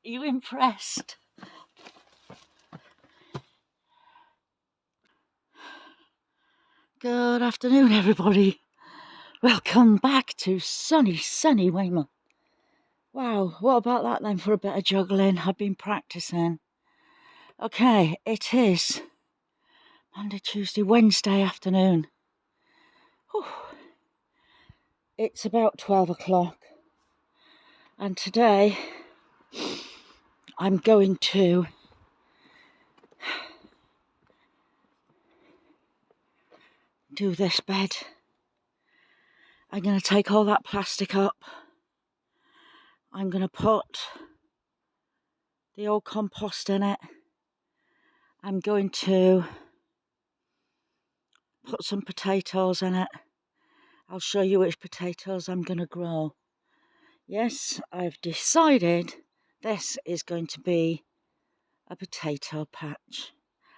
you impressed? Good afternoon, everybody. Welcome back to sunny Weymouth. Wow, what about that then for a bit of juggling? I've been practicing. Okay, it is Monday, Tuesday, Wednesday afternoon. Whew. It's about 12 o'clock. And today I'm going to do this bed. I'm going to take all that plastic up. I'm going to put the old compost in it. I'm going to put some potatoes in it. I'll show you which potatoes I'm going to grow. Yes, I've decided this is going to be a potato patch,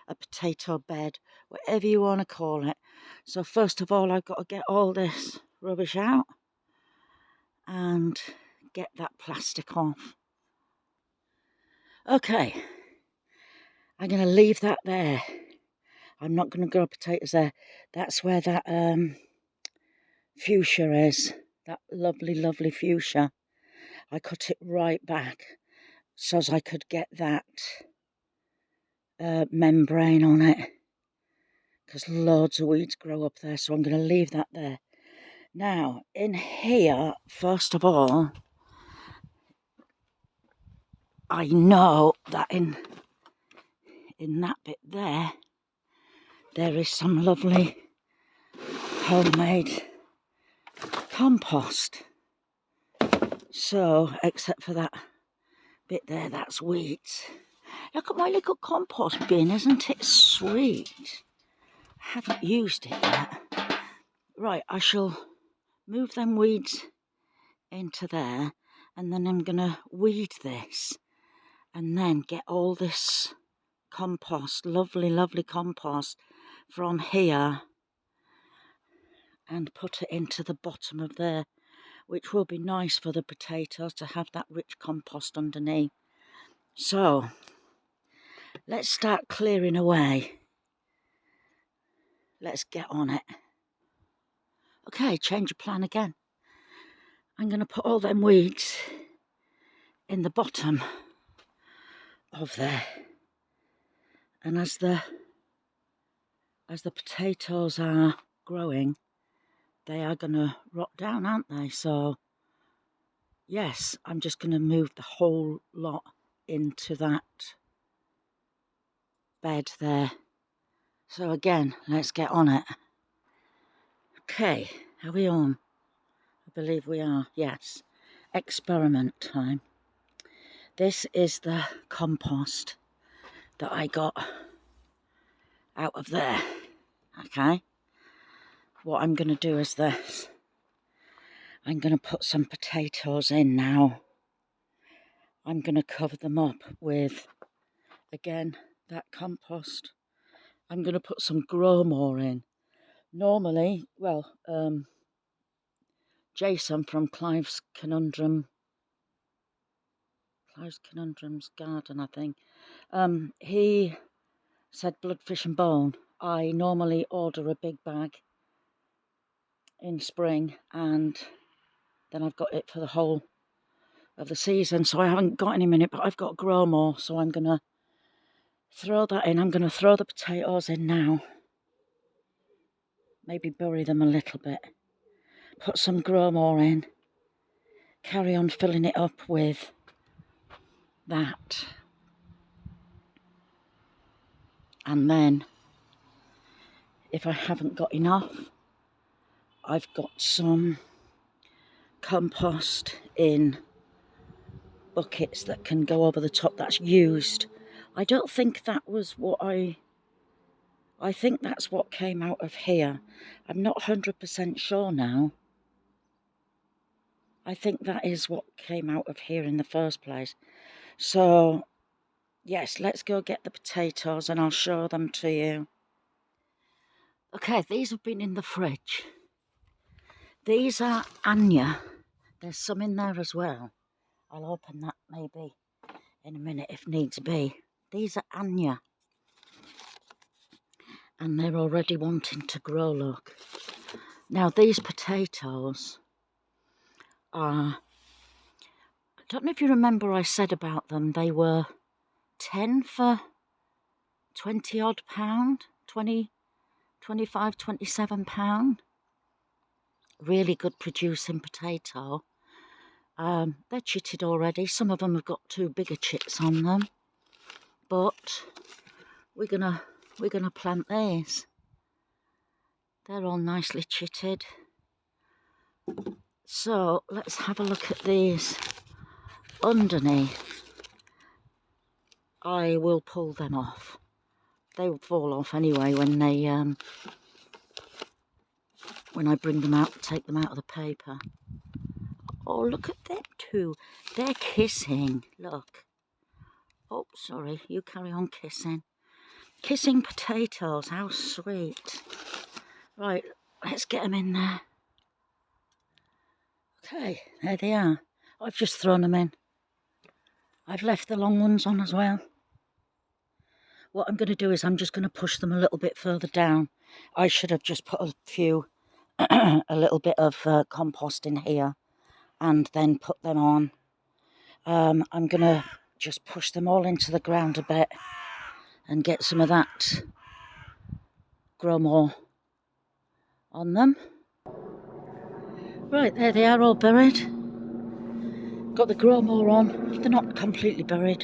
a potato bed, whatever you want to call it. So first of all, I've got to get all this rubbish out and get that plastic off. Okay, I'm going to leave that there. I'm not going to grow potatoes there. That's where that fuchsia is, that lovely fuchsia. I cut it right back so as I could get that membrane on it, because loads of weeds grow up there, so I'm going to leave that there. Now, in here, first of all, I know that in that bit there is some lovely homemade compost. So, except for that bit there, that's weeds. Look at my little compost bin, isn't it sweet? I haven't used it yet. Right, I shall move them weeds into there, and then I'm going to weed this and then get all this compost, lovely compost from here and put it into the bottom of there, which will be nice for the potatoes to have that rich compost underneath. So let's start clearing away. Let's get on it. Okay, change of plan again. I'm going to put all them weeds in the bottom of there, and as the potatoes are growing, they are going to rot down, aren't they? So yes, I'm just going to move the whole lot into that bed there. So again, let's get on it. Okay, are we on? I believe we are, yes. Experiment time. This is the compost that I got out of there. Okay, what I'm going to do is this. I'm going to put some potatoes in now. I'm going to cover them up with, again, that compost. I'm going to put some grow more in. Normally, well, Jason from Clive's Conundrum's garden, I think, he said bloodfish and bone. I normally order a big bag in spring, and then I've got it for the whole of the season, so I haven't got any in it, but I've got grow more, so I'm going to throw that in. I'm going to throw the potatoes in now, maybe bury them a little bit, put some grow more in, carry on filling it up with that, and then if I haven't got enough, I've got some compost in buckets that can go over the top, that's used. I don't think that was what I think that's what came out of here. I'm not 100% sure now. I think that is what came out of here in the first place. So yes, let's go get the potatoes and I'll show them to you. Okay, these have been in the fridge. These are ANYA. There's some in there as well. I'll open that maybe in a minute if needs be. These are ANYA, and they're already wanting to grow, look. Now these potatoes are, I don't know if you remember I said about them, they were 10 for 20 odd pound, 20, 25, 27 pound. Really good producing potato. They're chitted already. Some of them have got 2 bigger chits on them, but we're gonna plant these. They're all nicely chitted. So let's have a look at these underneath. I will pull them off. They will fall off anyway when they when I bring them out, take them out of the paper. Oh, look at them 2. They're kissing. Look. Oh, sorry. You carry on kissing. Kissing potatoes. How sweet. Right, let's get them in there. Okay, there they are. I've just thrown them in. I've left the long ones on as well. What I'm going to do is I'm just going to push them a little bit further down. I should have just put a few, a little bit of compost in here and then put them on. I'm going to just push them all into the ground a bit and get some of that grow more on them. Right, there they are, all buried. Got the grow more on. They're not completely buried.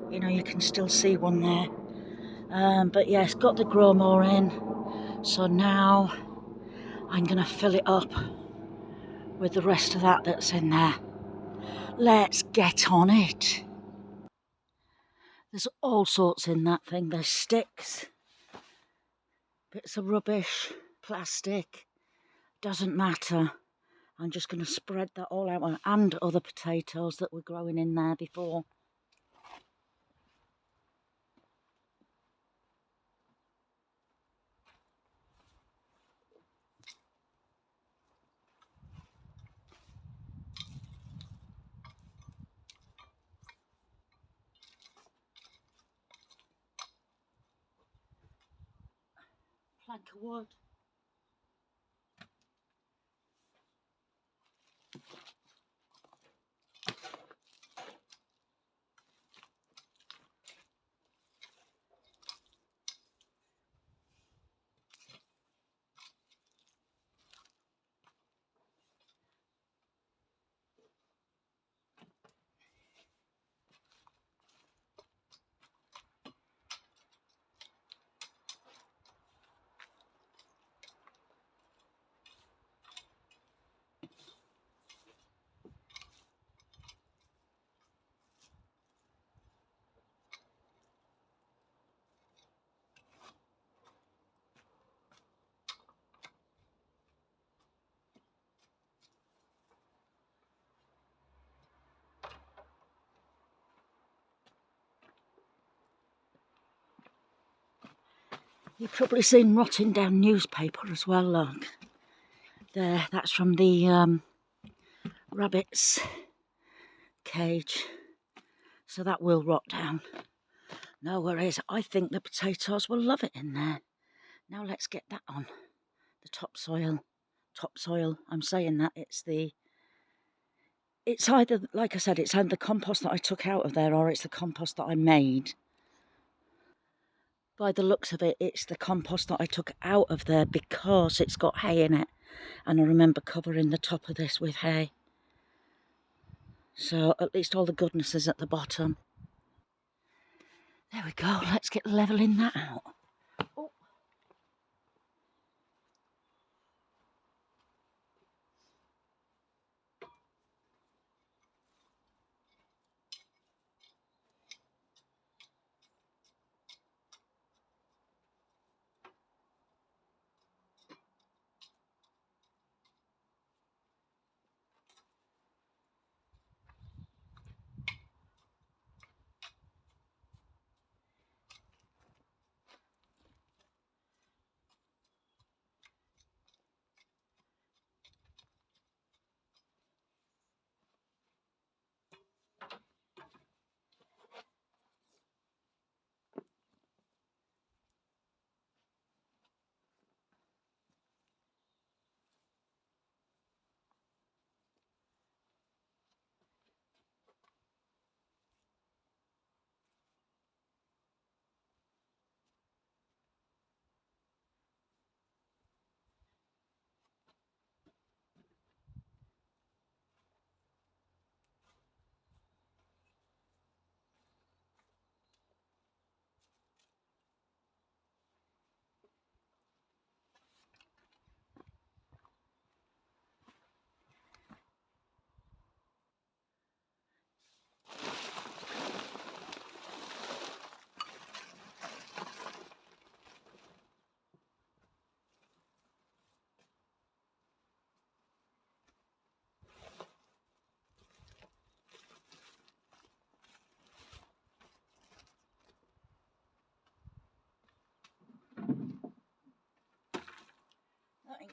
You know, you can still see one there. But yes, got the grow more in. So now I'm going to fill it up with the rest of that that's in there. Let's get on it. There's all sorts in that thing. There's sticks, bits of rubbish, plastic. Doesn't matter. I'm just going to spread that all out, and other potatoes that were growing in there before. Plank of wood. You've probably seen rotting down newspaper as well, look. There, that's from the rabbit's cage. So that will rot down. No worries. I think the potatoes will love it in there. Now let's get that on. The topsoil. Topsoil. I'm saying that it's either, like I said, it's either the compost that I took out of there or it's the compost that I made. By the looks of it, it's the compost that I took out of there because it's got hay in it. And I remember covering the top of this with hay. So at least all the goodness is at the bottom. There we go. Let's get levelling that out. Oh.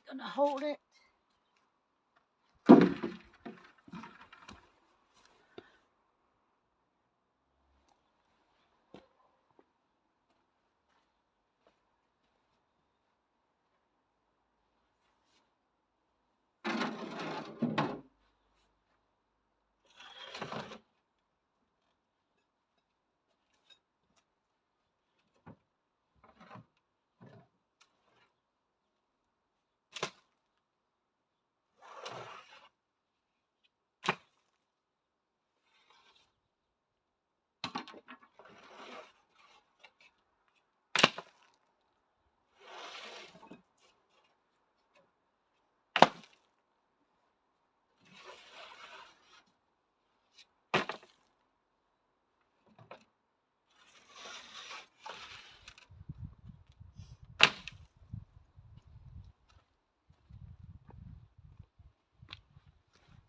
Gonna hold it.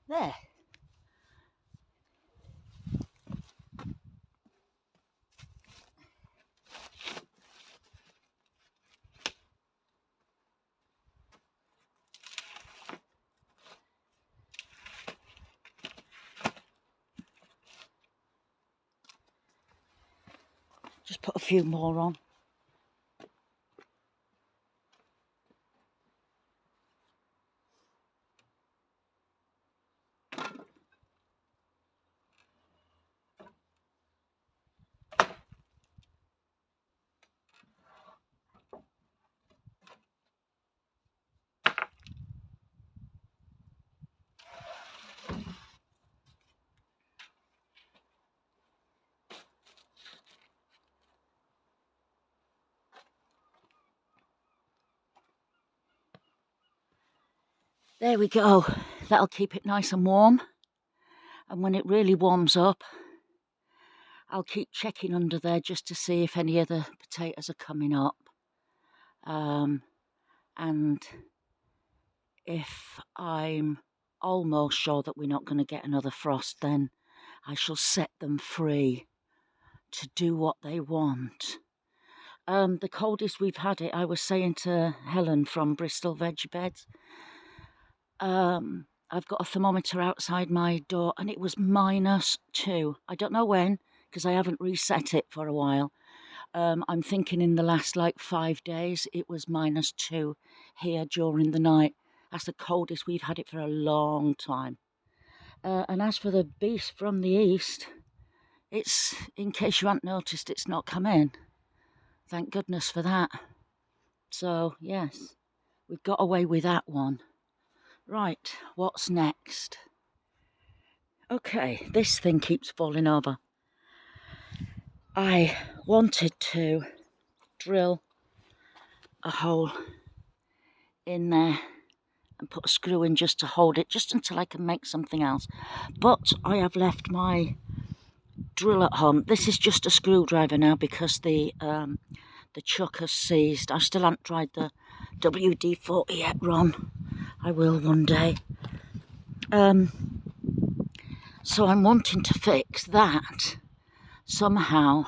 There. Just put a few more on. There we go. That'll keep it nice and warm. And when it really warms up, I'll keep checking under there just to see if any other potatoes are coming up. And if I'm almost sure that we're not going to get another frost, then I shall set them free to do what they want. The coldest we've had it, I was saying to Helen from Bristol Veg Beds, I've got a thermometer outside my door and it was -2. I don't know when, because I haven't reset it for a while. I'm thinking in the last like 5 days it was -2 here during the night. That's the coldest we've had it for a long time. And as for the beast from the east, it's, in case you haven't noticed, it's not come in. Thank goodness for that. So, yes, we've got away with that one. Right, what's next? Okay, this thing keeps falling over. I wanted to drill a hole in there and put a screw in just to hold it, just until I can make something else. But I have left my drill at home. This is just a screwdriver now because the chuck has seized. I still haven't tried the WD-40 yet, Ron. I will one day. So I'm wanting to fix that somehow,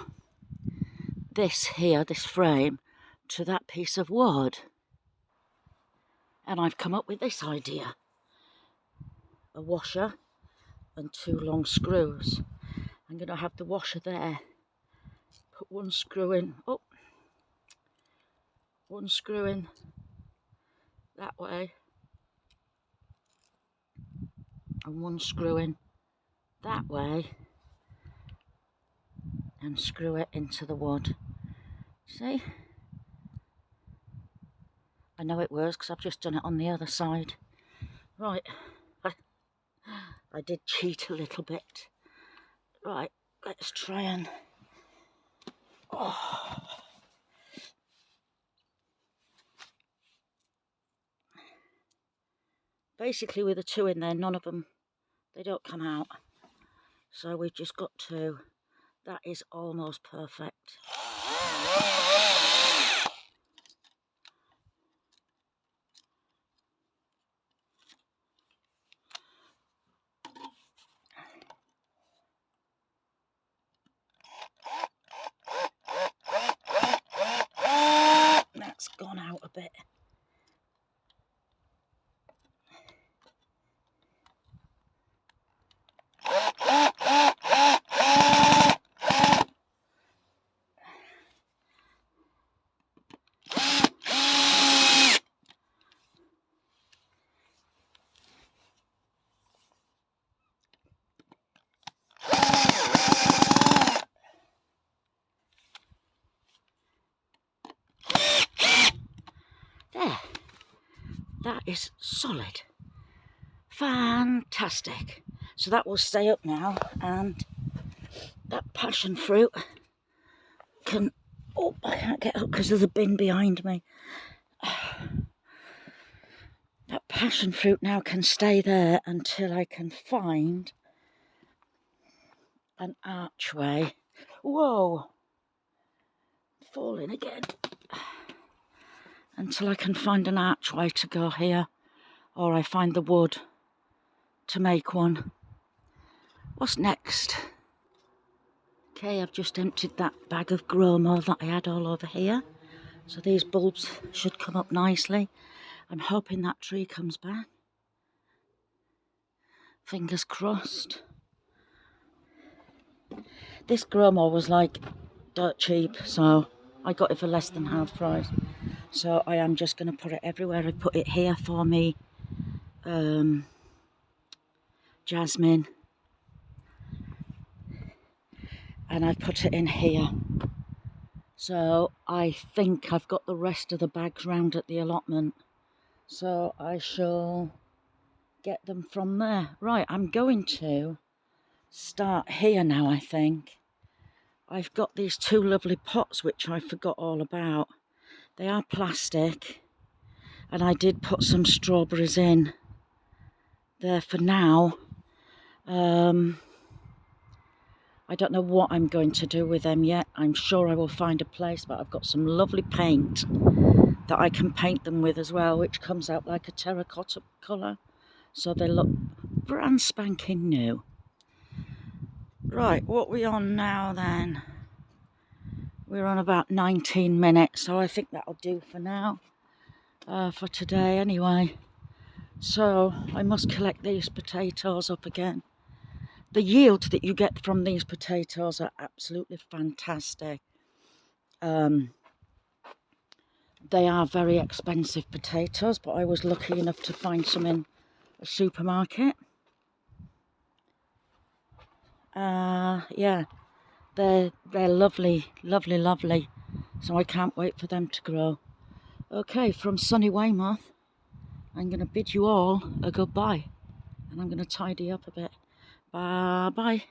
this here, this frame, to that piece of wood. And I've come up with this idea. A washer and 2 long screws. I'm going to have the washer there. Put one screw in. Oh, one screw in that way. And one screw in that way. And screw it into the wood. See? I know it works because I've just done it on the other side. Right. I did cheat a little bit. Right, let's try and... Oh. Basically with the 2 in there, none of them, they don't come out. So we've just got 2. That is almost perfect. That's gone out a bit. That is solid. Fantastic. So that will stay up now, and that passion fruit can... Oh, I can't get up because there's a bin behind me. That passion fruit now can stay there until I can find an archway. Whoa! Falling again. Until I can find an archway to go here, or I find the wood to make one. What's next? Okay, I've just emptied that bag of Gromo that I had all over here. So these bulbs should come up nicely. I'm hoping that tree comes back. Fingers crossed. This Gromo was like dirt cheap, so I got it for less than half price. So I am just going to put it everywhere. I put it here for me. Jasmine. And I put it in here. So I think I've got the rest of the bags round at the allotment. So I shall get them from there. Right, I'm going to start here now, I think. I've got these two lovely pots which I forgot all about. They are plastic, and I did put some strawberries in there for now. I don't know what I'm going to do with them yet. I'm sure I will find a place, but I've got some lovely paint that I can paint them with as well, which comes out like a terracotta colour. So they look brand spanking new. Right, what are we on now then? We're on about 19 minutes, so I think that'll do for now. For today anyway. So I must collect these potatoes up again. The yield that you get from these potatoes are absolutely fantastic. They are very expensive potatoes, but I was lucky enough to find some in a supermarket. Yeah, they're lovely, lovely, lovely. So I can't wait for them to grow. Okay, from sunny Weymouth, I'm going to bid you all a goodbye. And I'm going to tidy up a bit. Bye-bye.